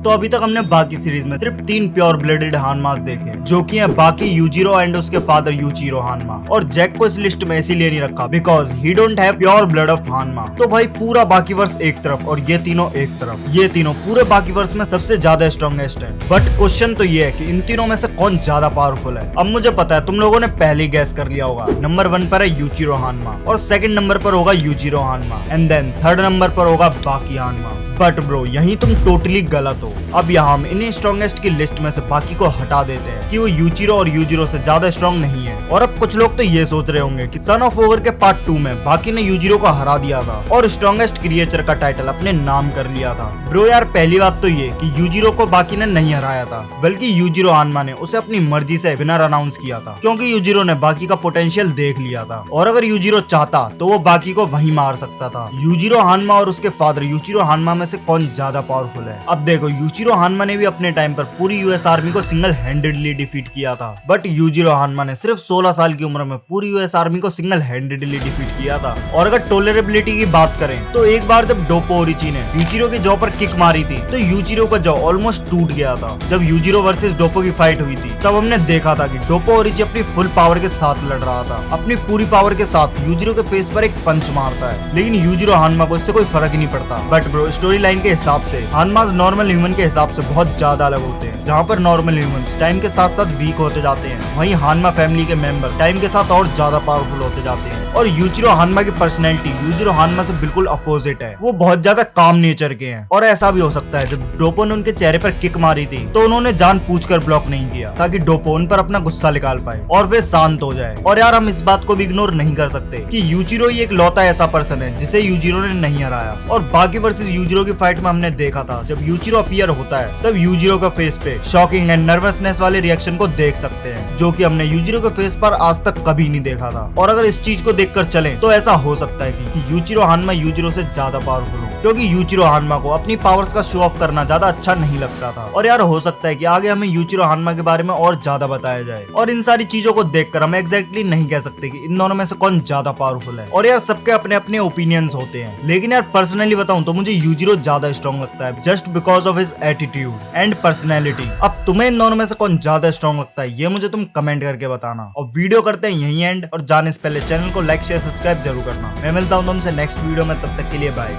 तो अभी तक हमने बाकी सीरीज में सिर्फ 3 प्योर ब्लडेड हानमास देखे, जो कि हैं बाकी यूजिरो एंड उसके फादर यूचिरो हानमा। और जैक को इस लिस्ट में इसीलिए नहीं रखा because he don't have pure blood of हानमा। तो भाई पूरा बाकी वर्स एक तरफ और ये तीनों एक तरफ, ये तीनों पूरे बाकी वर्स में सबसे ज्यादा स्ट्रॉन्गेस्ट है। बट क्वेश्चन तो ये है कि इन तीनों में से कौन ज्यादा पावरफुल है। अब मुझे पता है तुम लोगों ने पहले ही गैस कर लिया होगा। नंबर 1 पर है यूचिरो हानमा और सेकंड नंबर पर होगा Yujiro Hanma and then third number पर होगा बाकी हानमा। बट ब्रो यहीं तुम टोटली गलत हो। अब यहाँ हम इन्हीं स्ट्रॉन्गेस्ट की लिस्ट में से बाकी को हटा देते हैं कि वो यूचिरो और यूजिरो से ज्यादा स्ट्रॉन्ग नहीं है। और अब कुछ लोग तो ये सोच रहे होंगे कि सन ऑफ ओगर के पार्ट 2 में बाकी ने यूजिरो को हरा दिया था और स्ट्रॉन्गेस्ट क्रिएचर का टाइटल अपने नाम कर लिया था। ब्रो यार पहली बात तो ये कि यूजिरो को बाकी ने नहीं हराया था, बल्कि यूजिरो हानमा ने उसे अपनी मर्जी से विनर अनाउंस किया था, क्योंकि यूजिरो ने बाकी का पोटेंशियल देख लिया था और अगर यूजिरो चाहता तो वो बाकी को वहीं मार सकता था। यूजिरो हानमा और उसके फादर यूचिरो हानमा में से कौन ज्यादा पावरफुल है? अब देखो यूचिरो हानमा ने भी अपने टाइम पर पूरी यूएस आर्मी को सिंगल हैंडेडली डिफीट किया था, बट यूजिरो हानमा ने सिर्फ 16 साल की उम्र में पूरी यूएस आर्मी को सिंगल हैंडेडली डिफीट किया था। और अगर टोलरेबिलिटी की बात करें तो एक बार जब डोपो ओरिची ने यूचिरो के जॉ पर किक मारी थी तो यूचिरो का जॉ ऑलमोस्ट टूट गया था। जब यूजिरो वर्सेस डोपो की फाइट हुई थी तब हमने देखा था कि डोपो ओरिची अपनी फुल पावर के साथ लड़ रहा था, अपनी पूरी पावर के साथ यूजिरो के फेस पर एक पंच मारता है, लेकिन यूजिरो हानमा को इससे कोई फर्क ही नहीं पड़ता। बट ब्रो स्टोरी लाइन के हिसाब से हानमास नॉर्मल ह्यूमन के हिसाब से बहुत ज्यादा अलग होते हैं। जहाँ पर नॉर्मल ह्यूमंस टाइम के साथ साथ वीक होते जाते हैं, वहीं हानमा फैमिली के मेंबर्स टाइम के साथ और ज्यादा पावरफुल होते जाते हैं। और यूचिरो हानमा की पर्सनैलिटी यूजिरो हानमा से बिल्कुल अपोजिट है, वो बहुत ज्यादा काम नेचर के हैं। और ऐसा भी हो सकता है जब डोपो ने उनके चेहरे पर किक मारी थी तो उन्होंने जानबूझकर ब्लॉक नहीं किया ताकि डोपो उन पर अपना गुस्सा निकाल पाए और वे शांत हो जाए। और यार हम इस बात को भी इग्नोर नहीं कर सकते कि यूचिरो ही एक लौता ऐसा पर्सन है जिसे यूजिरो ने नहीं हराया। और बाकी वर्सेस यूजिरो की फाइट में हमने देखा था जब यूचिरो अपीयर होता है तब यूजिरो का फेस पे शॉकिंग एंड नर्वसनेस वाले रिएक्शन को देख सकते हैं, जो कि हमने यूजिरो के फेस पर आज तक कभी नहीं देखा था। और अगर इस चीज को देखकर चलें तो ऐसा हो सकता है कि यूचिरो हानमा यूजिरो से ज्यादा पावरफुल हो, क्योंकि यूचिरो हानमा को अपनी पावर्स का शो ऑफ करना ज्यादा अच्छा नहीं लगता था। और यार हो सकता है कि आगे हमें यूचिरो हानमा के बारे में और ज्यादा बताया जाए। और इन सारी चीजों को देखकर हम एग्जैक्टली नहीं कह सकते कि इन दोनों में से कौन ज्यादा पावरफुल है। और यार सबके अपने अपने ओपिनियंस होते हैं, लेकिन यार पर्सनली बताऊं तो मुझे यूजिरो ज्यादा स्ट्रॉन्ग लगता है just because of his attitude and personality. अब तुम्हें इन दोनों में से कौन ज्यादा स्ट्रॉन्ग लगता है ये मुझे तुम कमेंट करके बताना। और वीडियो करते हैं यहीं एंड, और जाने से पहले चैनल को लाइक शेयर सब्सक्राइब जरूर करना। मैं मिलता हूं तुमसे नेक्स्ट वीडियो में, तब तक के लिए बाय।